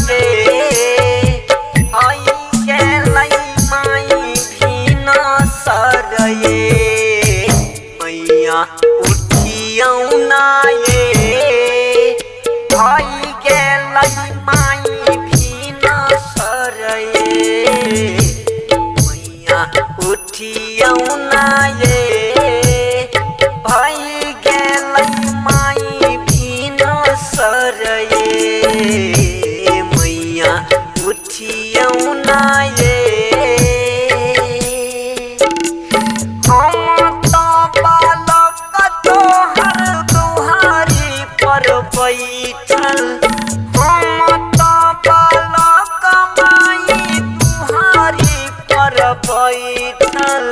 ये आई गेलै माई भीना सरये मैया उठियौ ना ये आई गेलै माई भीना सरये मैया उठियौ ना ये आई गेलै माई भीना सरये मैया उठियौ ना ये हम तो बालक तोहर दुहारी पर बैठल हम तो बालक माई दुहारी पर बैठल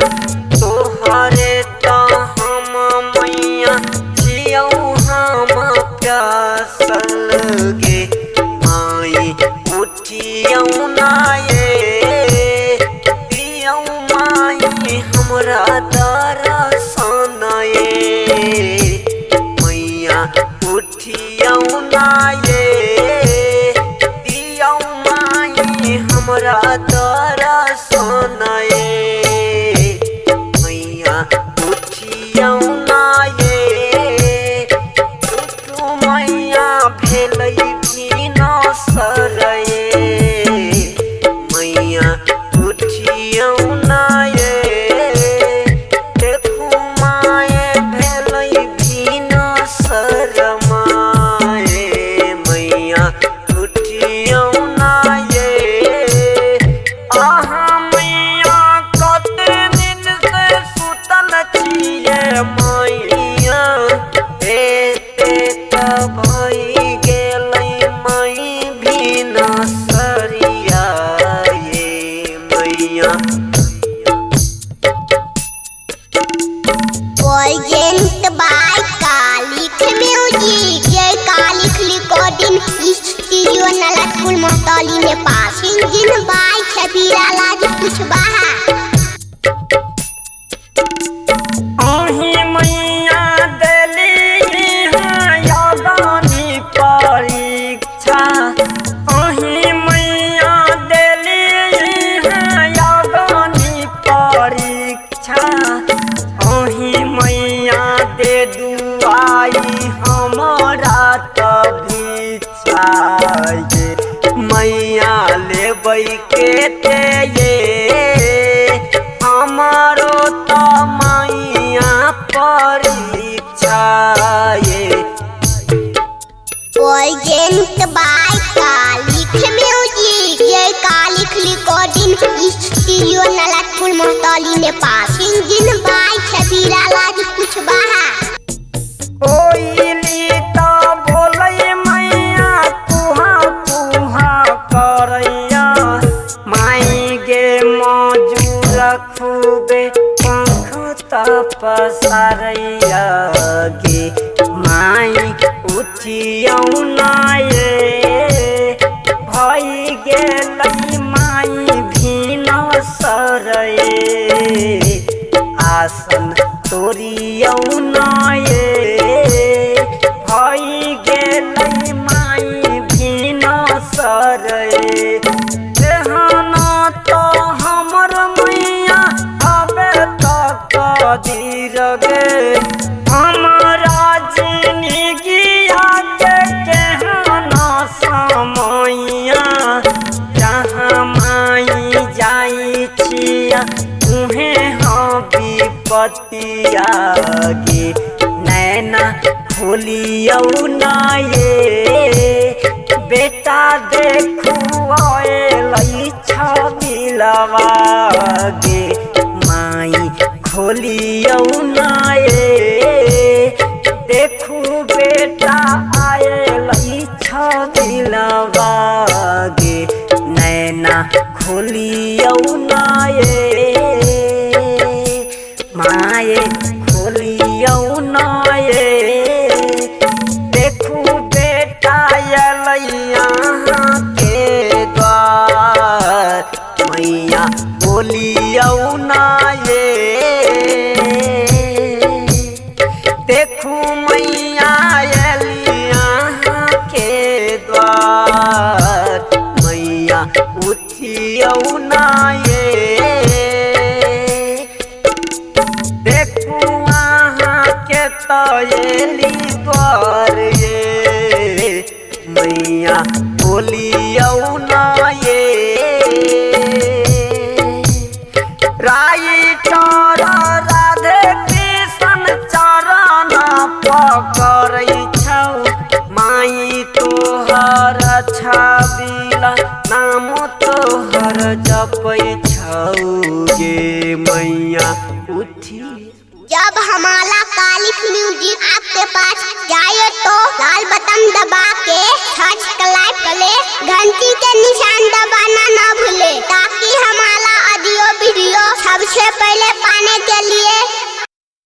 तोहरे तो हम मैया जियौ हम प्यासल गे माई उठियौ ना ये दियौ माई हमरा दर्शन ये मैया उठियौ ना ये दियौ माई हमरा दर्शन ये मैया उठियौ ना ये टुटु मैया भेलै भीना सरये मैया उठियौ ना ये देखू माये भेलै भीना शरमाये मैया उठियौ ना ये अहाँ मैया कते दिन से सुतल छियै मैया एते त भइ गेलै माई भीना सरिया ये मैया Present by Karikh Music. ये Karikh recording studio नलतपुर महतौली Nepal. Singing by छबीला लाज कुशवाहा. अही मैया देली हाँ यज्ञनी परीक्षा अही मैया देली हाँ यज्ञनी परीक्षा अही मैया दे दुआई हमरा त भिक्षा ये मैया लेबै केते ये हमारो त मैया परीक्षा ये Present by Karikh Music. ये Karikh recording studio नलतपुर महतौली Nepal. Singing by छबीला लाज कुशवाहा. कोइली त बोलै मैया कुहा कुहा करैया माई गे मजूर खूबे पंख त पसारैया गे माई उठियौ ना ये भइ गेलै माई भीना सरये आसन तोरियौ ना ये भइ गेलै माई भीना सरये एहना त हमर मैया अबे तक कदीर गे हमरा जिनगिया के केहना समैया जहाँ माई जाइ छिया उहे हाँ विपतिया गे नैना खोलियौ ना ये बेटा देखू अएलै छबिलवा गे माई खोलियौ ना ये देखू बेटा आएलै छबिलवा गे नैना खोलियौ ना ये माये खोलियौ ना ये देखू बेटा अएलै यहाँ के द्वार मैया बोलियौ ना ये देखू मैया अएली यहाँ के द्वार। खोलियौ ना ये देखू अहाँ के तयली द्वार ये मैया खोलियौ ना ये राइटर राधे कृष्ण चरण पकड़ै छौ माई तोहर छबिला नाम तोहर जपै छौ गे मैया उठी। जब हमारा कालिख म्यूजिक आपके पास जाए तो लाल बटन दबा के सब्सक्राइब करे, घंटी के निशान दबाना ना भूले ताकि हमारा ऑडियो वीडियो सबसे पहले पाने के